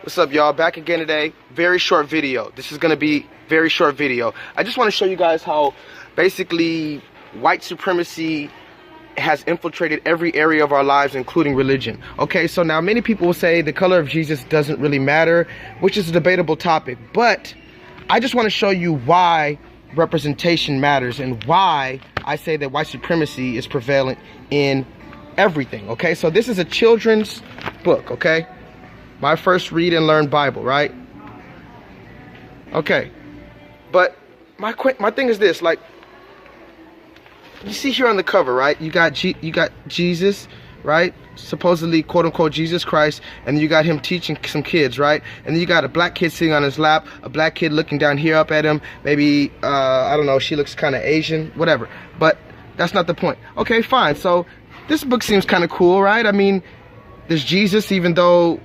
What's up, y'all? Back again today. Very short video. This is gonna be very short video. I just want to show you guys how basically white supremacy has infiltrated every area of our lives, including religion. Okay, so now many people will say the color of Jesus doesn't really matter, which is a debatable topic, but I just want to show you why representation matters and why I say that white supremacy is prevalent in everything. Okay, so this is a children's book, okay? My first read and learn Bible, right? Okay, but my thing is this, like, you see here on the cover, right? You got Jesus, right? Supposedly, quote unquote, Jesus Christ, and you got him teaching some kids, right? And then you got a black kid sitting on his lap, a black kid looking down here up at him. Maybe I don't know, she looks kind of Asian, whatever. But that's not the point. Okay, fine. So this book seems kind of cool, right? I mean, there's Jesus, even though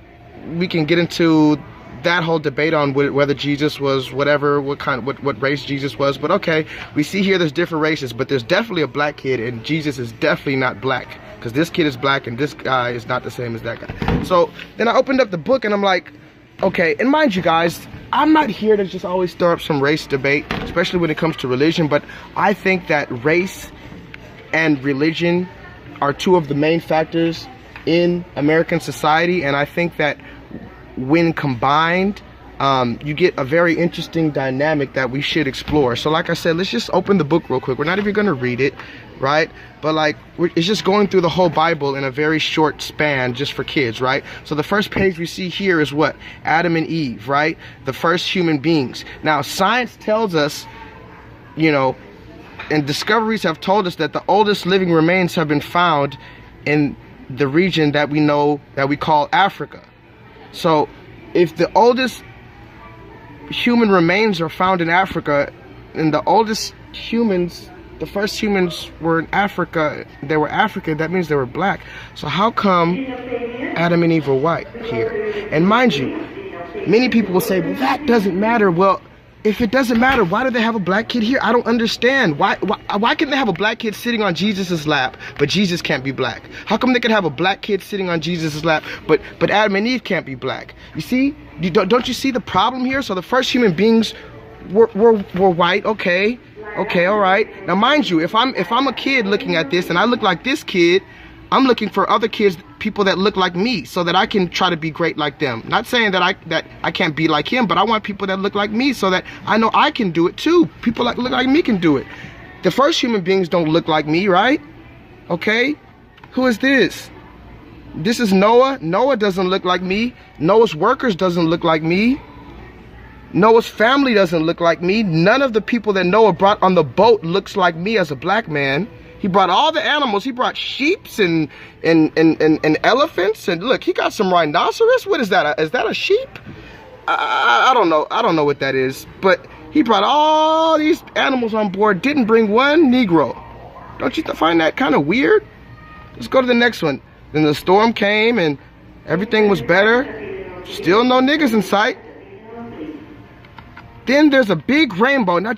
we can get into that whole debate on whether Jesus was whatever, what race Jesus was, but okay, we see here there's different races, but there's definitely a black kid, and Jesus is definitely not black, because this kid is black and this guy is not the same as that guy. So then I opened up the book and I'm like, okay, and mind you guys, I'm not here to just always stir up some race debate, especially when it comes to religion, but I think that race and religion are two of the main factors in American society, and I think that when combined, you get a very interesting dynamic that we should explore. So like I said, let's just open the book real quick. We're not even going to read it, right? But like, it's just going through the whole Bible in a very short span just for kids, right? So the first page we see here is what? Adam and Eve, right? The first human beings. Now, science tells us, you know, and discoveries have told us that the oldest living remains have been found in the region that we know, that we call Africa. So if the oldest human remains are found in Africa, and the oldest humans, the first humans were in Africa, they were African, that means they were black. So how come Adam and Eve were white here? And mind you, many people will say, well, that doesn't matter. Well, if it doesn't matter, why do they have a black kid here? I don't understand. Why can they have a black kid sitting on Jesus's lap, but Jesus can't be black? How come they can have a black kid sitting on Jesus's lap, but Adam and Eve can't be black? You see? Don't you see the problem here? So the first human beings were white. Okay, all right. Now mind you, if I'm a kid looking at this and I look like this kid, I'm looking for other kids, people that look like me, so that I can try to be great like them. Not saying that I can't be like him, but I want people that look like me so that I know I can do it too. People that look like me can do it. The first human beings don't look like me, right? Okay, who is this? This is Noah. Noah doesn't look like me. Noah's workers doesn't look like me. Noah's family doesn't look like me. None of the people that Noah brought on the boat looks like me as a black man. He brought all the animals. He brought sheep and elephants, and look, he got some rhinoceros. What is that? Is that a sheep? I don't know. I don't know what that is. But he brought all these animals on board. Didn't bring one Negro. Don't you find that kind of weird? Let's go to the next one. Then the storm came and everything was better. Still no niggas in sight. Then there's a big rainbow. Now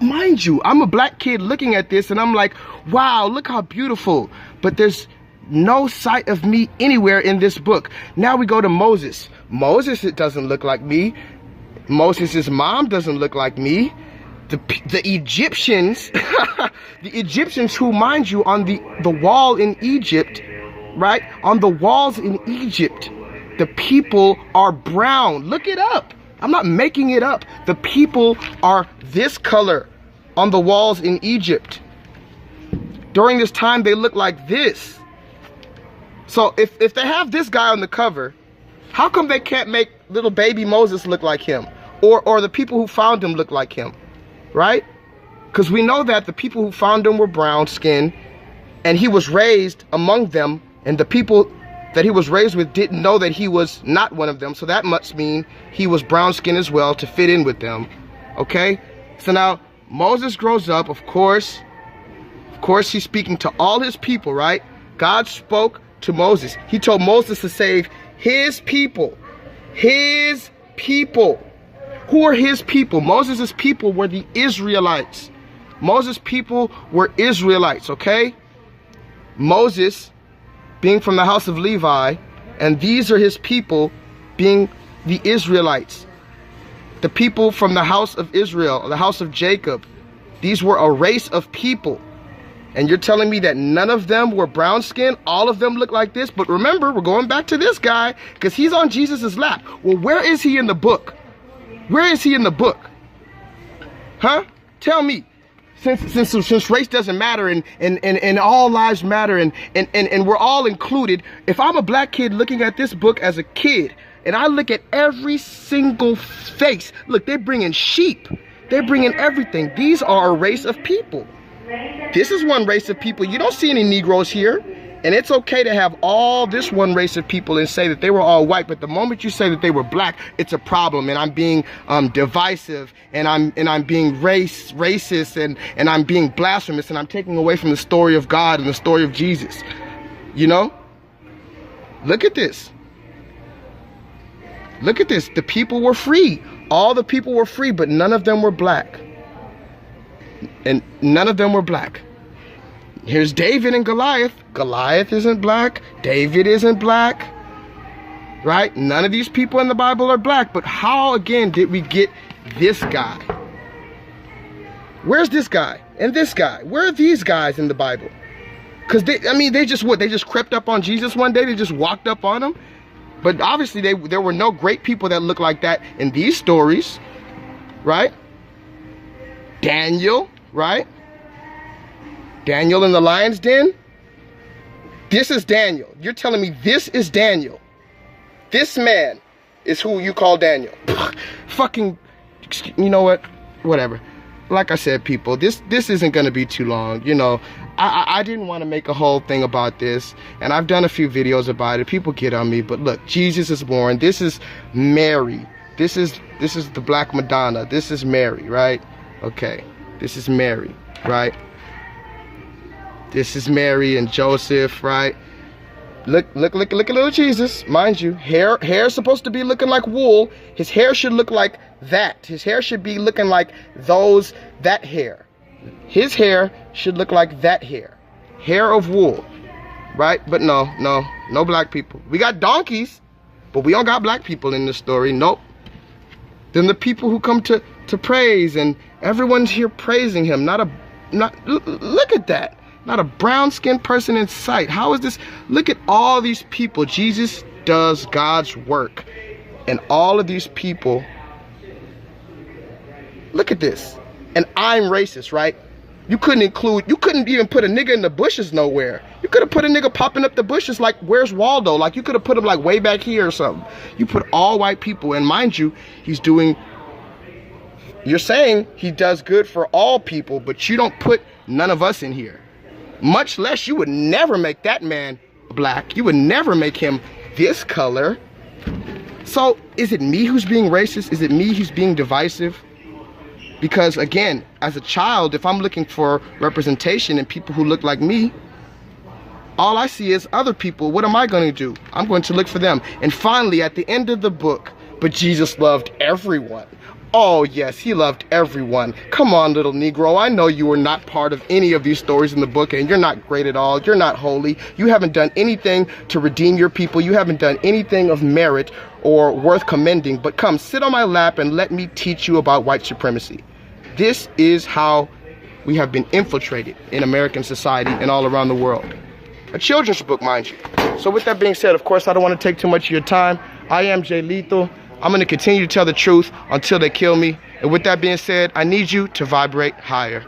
mind you, I'm a black kid looking at this and I'm like, wow, look how beautiful. But there's no sight of me anywhere in this book. Now we go to Moses. Moses, it doesn't look like me. Moses' mom doesn't look like me. The Egyptians, the Egyptians who, mind you, on the wall in Egypt, right? On the walls in Egypt, the people are brown. Look it up. I'm not making it up. The people are this color on the walls in Egypt. During this time, they look like this. So if they have this guy on the cover, how come they can't make little baby Moses look like him? Or the people who found him look like him, right? Because we know that the people who found him were brown skinned, and he was raised among them, and the people that he was raised with didn't know that he was not one of them, so that must mean he was brown skinned as well to fit in with them. Okay, so now Moses grows up. Of course he's speaking to all his people, right? God spoke to Moses. He told Moses to save his people. His people. Who are his people? Moses' people were the Israelites. Moses' people were Israelites, okay? Moses being from the house of Levi, and these are his people being the Israelites, the people from the house of Israel, the house of Jacob. These were a race of people. And you're telling me that none of them were brown skinned? All of them look like this? But remember, we're going back to this guy because he's on Jesus's lap. Well, where is he in the book? Where is he in the book? Huh? Tell me. Since race doesn't matter and all lives matter and we're all included, if I'm a black kid looking at this book as a kid and I look at every single face, look, they're bringing sheep, they're bringing everything. These are a race of people. This is one race of people. You don't see any Negroes here. And it's okay to have all this one race of people and say that they were all white, but the moment you say that they were black, it's a problem, and I'm being divisive, and I'm being racist, and I'm being blasphemous, and I'm taking away from the story of God and the story of Jesus. You know? Look at this. Look at this. The people were free. All the people were free, but none of them were black. And none of them were black. Here's David and Goliath. Goliath isn't black. David isn't black. Right? None of these people in the Bible are black. But how, again, did we get this guy? Where's this guy? And this guy? Where are these guys in the Bible? Because they just crept up on Jesus one day? They just walked up on him? But obviously, there were no great people that look like that in these stories. Right? Daniel, right? Daniel in the lion's den? This is Daniel. You're telling me this is Daniel. This man is who you call Daniel. Fucking, you know what? Whatever. Like I said, people, this isn't going to be too long. You know, I didn't want to make a whole thing about this. And I've done a few videos about it. People get on me. But look, Jesus is born. This is Mary. This is the Black Madonna. This is Mary, right? Okay. This is Mary, right? This is Mary and Joseph, right? Look at little Jesus, mind you. Hair's supposed to be looking like wool. His hair should look like that. His hair should be looking like that hair. His hair should look like that hair. Hair of wool, right? But no black people. We got donkeys, but we don't got black people in this story. Nope. Then the people who come to praise, and everyone's here praising him. Look at that. Not a brown-skinned person in sight. How is this? Look at all these people. Jesus does God's work. And all of these people, look at this. And I'm racist, right? You couldn't even put a nigga in the bushes nowhere. You could have put a nigga popping up the bushes like, where's Waldo? Like, you could have put him like way back here or something. You put all white people, and mind you, you're saying he does good for all people, but you don't put none of us in here. Much less, you would never make that man black. You would never make him this color. So, is it me who's being racist? Is it me who's being divisive? Because, again, as a child, if I'm looking for representation and people who look like me, all I see is other people. What am I going to do? I'm going to look for them. And finally, at the end of the book, but Jesus loved everyone. Oh, yes, he loved everyone. Come on, little Negro. I know you were not part of any of these stories in the book, and you're not great at all. You're not holy. You haven't done anything to redeem your people. You haven't done anything of merit or worth commending. But come, sit on my lap and let me teach you about white supremacy. This is how we have been infiltrated in American society and all around the world. A children's book, mind you. So with that being said, of course, I don't want to take too much of your time. I am J Lethal. I'm going to continue to tell the truth until they kill me. And with that being said, I need you to vibrate higher.